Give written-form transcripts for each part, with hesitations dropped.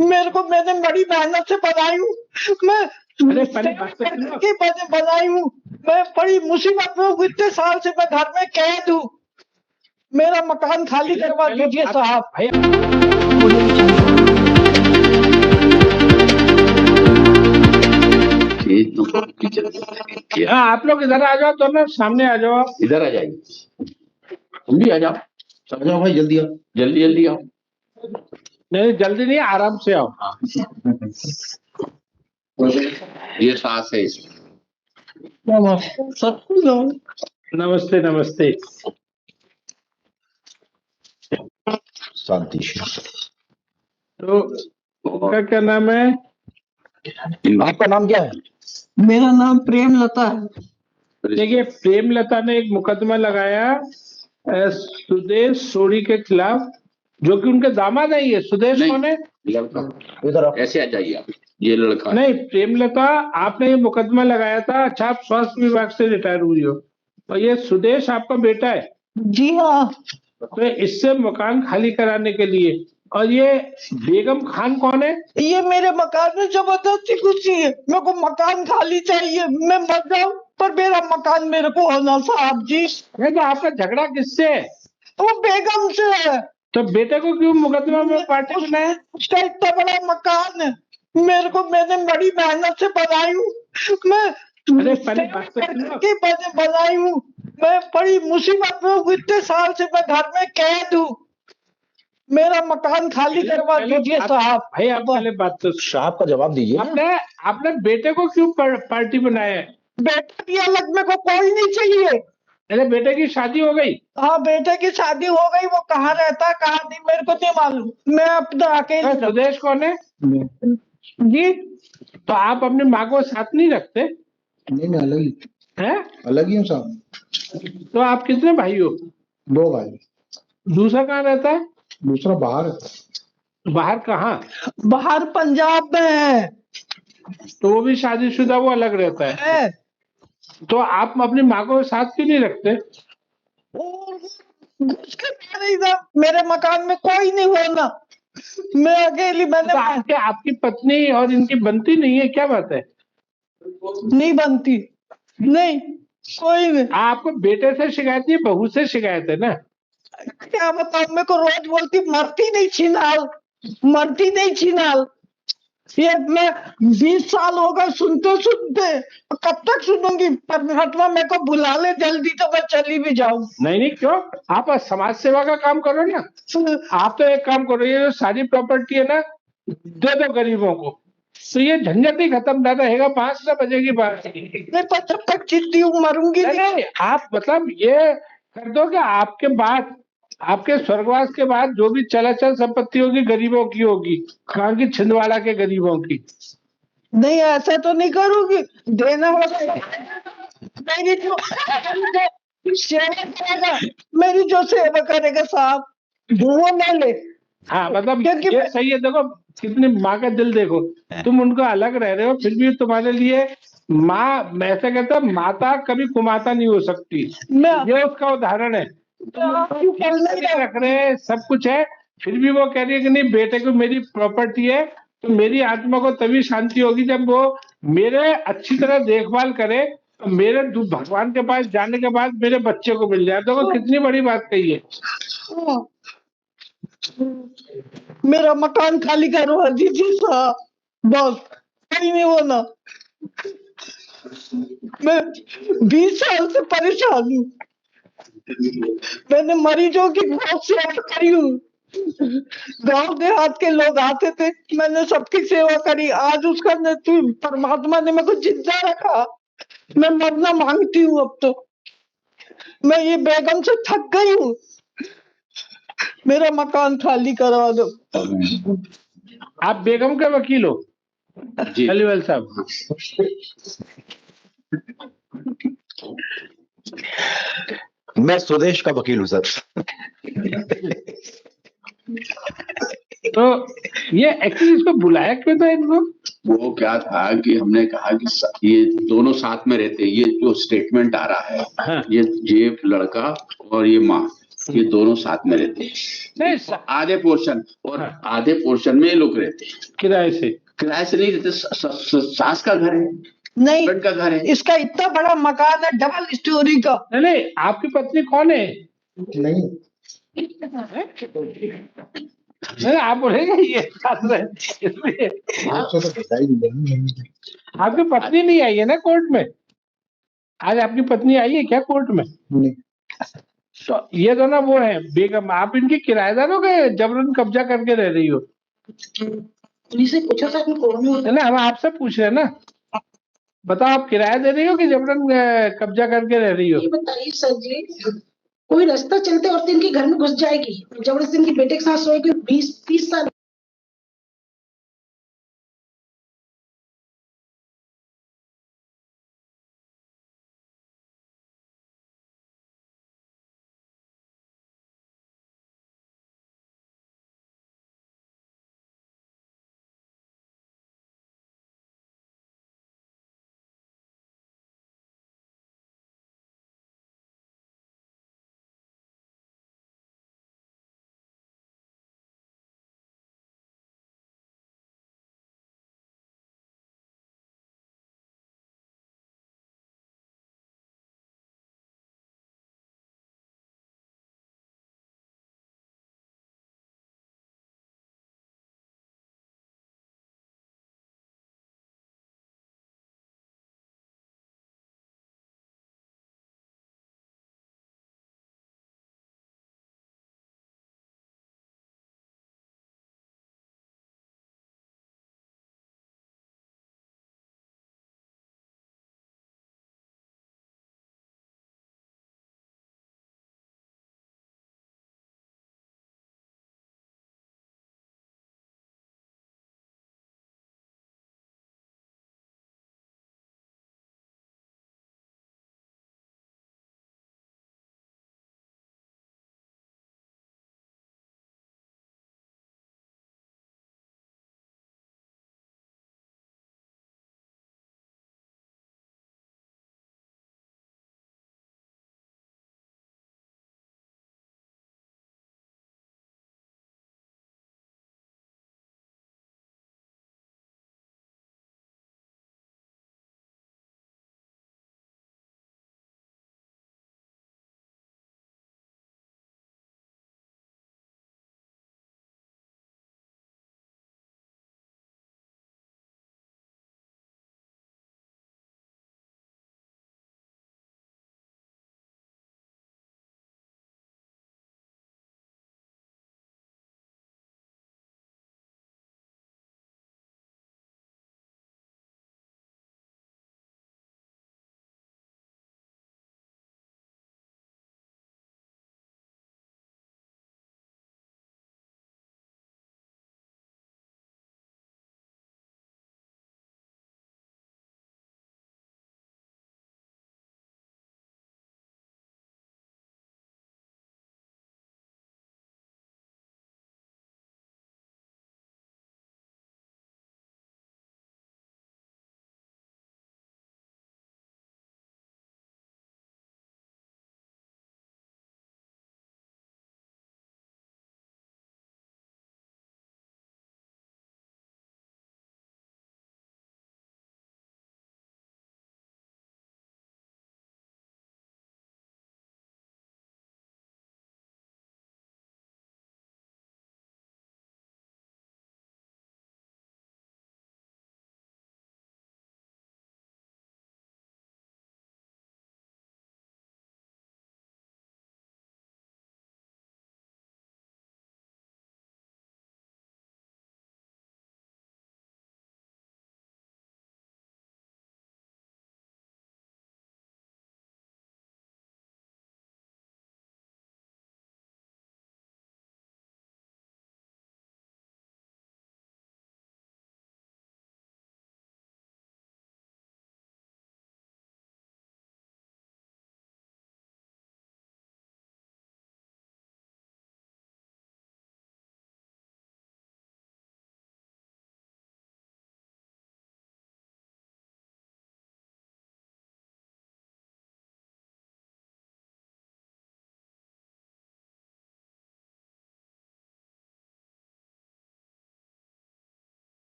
मेरे को मैंने बड़ी मेहनत से बनाई हूँ। मैं बनाई हूँ। मैं बड़ी मुसीबत में हूँ, इतने साल से मैं घर में कैद हूँ। मेरा मकान खाली करवा दीजिए साहब। आप लोग इधर आ जाओ, दोनों सामने आ जाओ। आप इधर आ जाइए, तुम भी आ जाओ। सब जाओ भाई, जल्दी आओ, जल्दी जल्दी आओ। नहीं जल्दी नहीं, आराम से आओ। ये सास है इसमें। नमस्ते नमस्ते। शांति। तो उनका क्या नाम है? आपका नाम क्या है? मेरा नाम प्रेमलता है। देखिए, प्रेमलता ने एक मुकदमा लगाया सुदेश सोढ़ी के खिलाफ, जो कि उनके दामाद है। ये सुदेश कौन है? इधर ऐसे आ जाइए आप। ये लड़का नहीं, प्रेमलता आपने ये मुकदमा लगाया था। अच्छा, आप स्वास्थ्य विभाग से रिटायर हुई हो, और ये सुदेश आपका बेटा है? जी हाँ। तो इससे मकान खाली कराने के लिए। और ये बेगम खान कौन है? ये मेरे मकान में जबरदस्ती घुसी है। मेरे को मकान खाली चाहिए, मैं मर जाऊं पर मेरा मकान मेरे को होना साहब जी। तो आपका झगड़ा किससे है? वो बेगम से है। तो बेटे को क्यों मुकदमा में पार्टी बनाया? उसका इतना बड़ा मकान है, मेरे को मैंने बड़ी मेहनत से बनाई हूँ। मैं बनाई हूँ। मैं बड़ी मुसीबत में हूँ, इतने साल से मैं घर में कैद हूँ। मेरा मकान खाली करवा दीजिए साहब। भाई आप पहले बात तो साहब का जवाब दीजिए। आपने बेटे को क्यों पार्टी बनाया है? बेटे की अलग मेरे को कोई नहीं चाहिए। अरे बेटे की शादी हो गई? हाँ बेटे की शादी हो गई। वो कहाँ रहता है कहाँ नहीं मेरे को नहीं मालूम। मैं अपना अकेले। सुदेश कौन है जी? तो आप अपनी माँ को साथ नहीं रखते? नहीं अलग ही है। अलग ही हूँ साहब। तो आप कितने भाई हो? 2 भाई। दूसरा कहाँ रहता है? दूसरा बाहर है। बाहर कहाँ? बाहर पंजाब में है। तो वो भी शादीशुदा, वो अलग रहता है। तो आप अपनी माँ को साथ क्यों नहीं रखते? मेरे मकान में कोई नहीं होना, मैं अकेली। मैंने तो आपकी पत्नी और इनकी बनती नहीं है? क्या बात है? नहीं बनती। नहीं कोई नहीं। आपको बेटे से शिकायत नहीं, बहू से शिकायत है ना? क्या बताऊं, मेरे को रोज बोलती मरती नहीं छिनाल, मरती नहीं छिनाल। ये मैं 20 साल हो गए सुनते सुनते, कब तक सुनूंगी? परमात्मा मेरे को बुला ले जल्दी तो मैं चली भी जाऊं। नहीं क्यों? आप समाज सेवा का काम करो ना। आप तो एक काम करो, ये जो सारी प्रॉपर्टी है ना, दे दो गरीबों को, तो ये झंझट ही खत्म ना रहेगा। 5 बजे की बात नहीं पर जब तक जिंदी हूँ मरूंगी नहीं। आप मतलब ये कर दो कि आपके बाद, आपके स्वर्गवास के बाद जो भी चलाचल संपत्ति होगी गरीबों की होगी, कहाँ की? छिंदवाड़ा के गरीबों की। नहीं ऐसा तो नहीं करूंगी। देना होगा मेरी जो सेवा करेगा, मेरी जो सेवा करेगा साहब वो न ले। हाँ मतलब ये सही है। देखो कितनी माँ का दिल देखो, तुम उनको अलग रह रहे हो, फिर भी तुम्हारे लिए माँ, मैं ऐसा कहता हूँ, माता कभी कुमाता नहीं हो सकती। ये उसका उदाहरण है। रख रहे हैं, सब कुछ है, फिर भी वो कह रही है कि नहीं बेटे को मेरी प्रॉपर्टी है। तो मेरी आत्मा को तभी शांति होगी जब वो मेरे अच्छी तरह देखभाल करे। तो मेरे भगवान के पास जाने के बाद मेरे बच्चे को मिल जाए। तो कितनी बड़ी बात कही है। मेरा मकान खाली करवा दीजिए साहब, बस कोई नहीं होना। मैं 20 साल से परेशान हूँ। मैंने मरीजों की बहुत सेवा करी हूँ। गांव देहात के लोग आते थे, मैंने सबकी सेवा करी। आज उसका परमात्मा ने मेरे को जिंदा रखा। मैं मरना मांगती हूँ अब तो। मैं ये बेगम से थक गई हूँ। मेरा मकान खाली करवा दो। आप बेगम के वकील हो? जी अलीवाल साहब। मैं सुदेश का वकील हूँ सर। तो ये एक्चुअली इसको बुलाया क्यों था इनको? वो क्या था कि हमने कहा कि ये दोनों साथ में रहते, ये जो स्टेटमेंट आ रहा है, हाँ। ये लड़का और ये माँ, ये दोनों साथ में रहते हैं, नहीं आधे पोर्शन और हाँ। आधे पोर्शन में ये लोग रहते हैं। किराए से किराए से नहीं रहते, सास का घर है, नहीं, हस्बैंड का घर है। इसका इतना बड़ा मकान है, डबल स्टोरी का। नहीं नहीं, आपकी पत्नी कौन है? नहीं नहीं आप बोलेंगे ये साथ रहे, इसलिए उससे तो बताई नहीं। आपकी पत्नी नहीं आई है ना कोर्ट में? आज आपकी पत्नी आई है क्या कोर्ट में? नहीं। तो ये तो ना वो है बेगम, आप इनकी किराएदार हो गए, जबरन कब्जा करके रह रही हो। पुलिस से पूछा था कोर्ट में। है ना, हम आपसे पूछ रहे हैं ना, बताओ आप किराया दे रही हो कि जबरन कब्जा करके रह रही हो? ये बताइए सर जी, कोई रास्ता चलते औरत इनके घर में घुस जाएगी, जबरदस्ती इनके बेटे के साथ सोएगी, 20-30 साल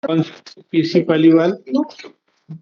पीसी पालीवाल,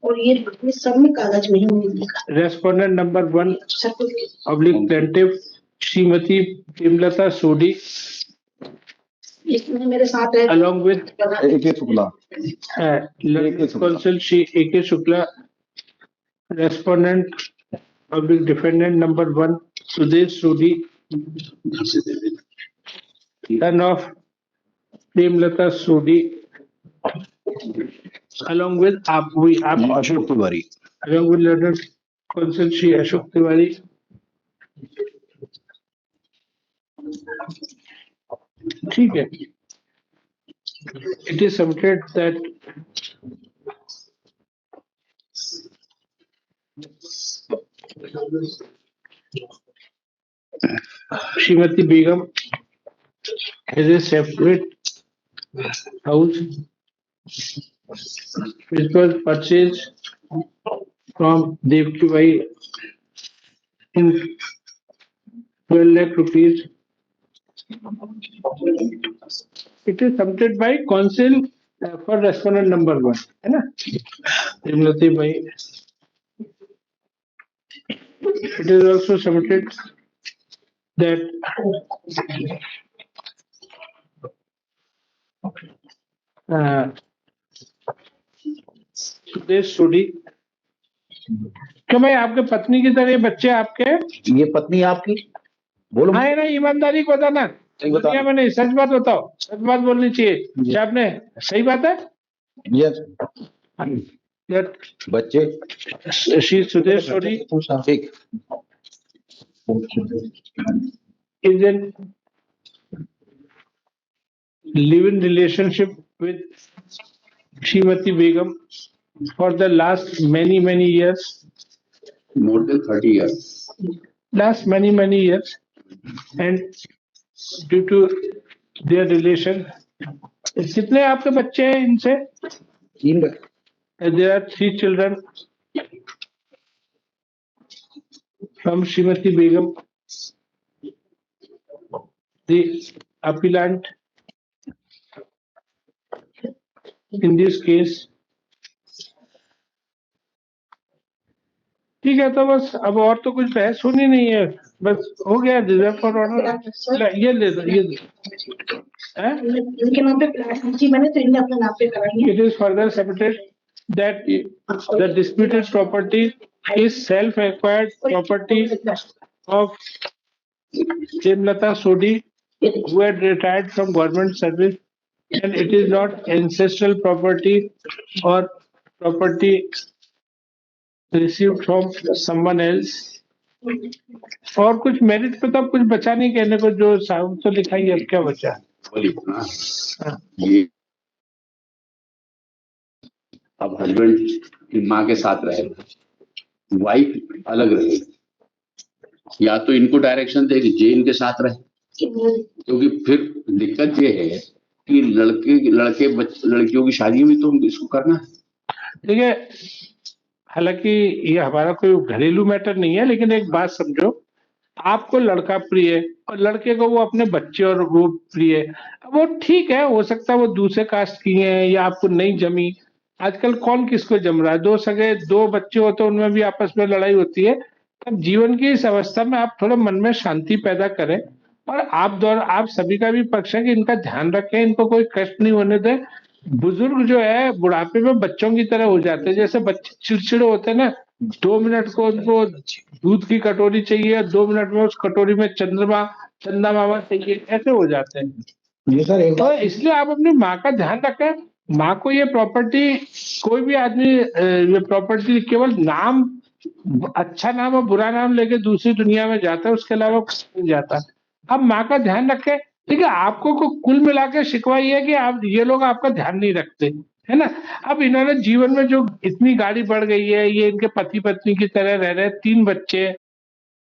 और ये सब में कागज में ही मैंने लिखा। रेस्पोंडेंट नंबर 1 सब कुछ ऑब्लिक प्लेंटिव श्रीमती प्रेमलता सोडी इसमें मेरे साथ है along with AK Shukla, counsel Shri AK Shukla, respondent oblique defendant number 1 Sudesh Sodhi, son of Premlata Sodhi, along with Ashok Tiwari, along with learned counsel Shri Ashok Tiwari. ठीक है, it is submitted that Srimati Begum has a separate house which was purchased from Devki Bhai in 12 lakh rupees. It is submitted by council for respondent number 1, है ना, प्रेमलता भाई। It is also submitted that Sudesh सोडी, क्यों भाई आपके पत्नी की तरह ये बच्चे आपके? ये पत्नी आपकी? बोलो। हाँ है ना, ईमानदारी को बताना, दुनिया में नहीं, सच बात बताओ, सच बात बोलनी चाहिए। क्या आपने सही बात है? यस। बच्चे श्री सुदेश सोडी ठीक is in live-in relationship with Srimati Begum for the last many years. more than 30 years. Last many years, and due to their relation, कितने आपके बच्चे हैं इनसे? 3 There are 3 children from Srimati Begum, the appellant in this case. ठीक है, तो बस अब और तो कुछ बहस होनी नहीं है, बस हो गया। रिजर्व फॉर ऑर्डर ये ले दो, ये इनके नाम पे जी मैंने तो इन्हें अपने नाम पे कराई है। It is further submitted that the disputed property is self-acquired property of Premlata Sodhi, who had retired from government service, and it is not ancestral property or property received from someone else. और कुछ merit पे तो कुछ बचा नहीं कहने को, जो साहब तो लिखा ही, अब क्या बचा? ये अब हस्बैंड की माँ के साथ रहे, वाइफ अलग रहे, या तो इनको डायरेक्शन दे कि जे इनके साथ रहे, क्योंकि फिर दिक्कत ये है कि लड़कियों की शादी भी तो इसको करना है। ठीक है, हालांकि ये हमारा कोई घरेलू मैटर नहीं है, लेकिन एक बात समझो, आपको लड़का प्रिय है और लड़के को वो अपने बच्चे और वो प्रिय है, वो ठीक है, हो सकता है वो दूसरे कास्ट की हैं या आपको नहीं जमी। आजकल कौन किसको जम रहा है? 2 सगे 2 बच्चे हो तो उनमें भी आपस में लड़ाई होती है। तब जीवन की इस अवस्था में आप थोड़ा मन में शांति पैदा करें, और आप सभी का भी पक्ष है कि इनका ध्यान रखें, इनको कोई कष्ट नहीं होने दें। बुजुर्ग जो है बुढ़ापे में बच्चों की तरह हो जाते हैं, जैसे बच्चे चिड़चिड़े होते हैं ना, 2 मिनट को उनको दूध की कटोरी चाहिए, 2 मिनट में उस कटोरी में चंदा मामा चाहिए, ऐसे हो जाते हैं। तो इसलिए आप अपनी माँ का ध्यान रखें। माँ को ये प्रॉपर्टी, कोई भी आदमी ये प्रॉपर्टी केवल नाम, अच्छा नाम और बुरा नाम लेके दूसरी दुनिया में जाता है, उसके अलावा कुछ नहीं जाता। अब माँ का ध्यान रखें। ठीक है, आपको कुल मिला के शिकवा ये है कि आप ये लोग आपका ध्यान नहीं रखते, है ना। अब इन्होंने जीवन में जो इतनी गाड़ी बढ़ गई है, ये इनके पति पत्नी की तरह रह रहे, 3 बच्चे,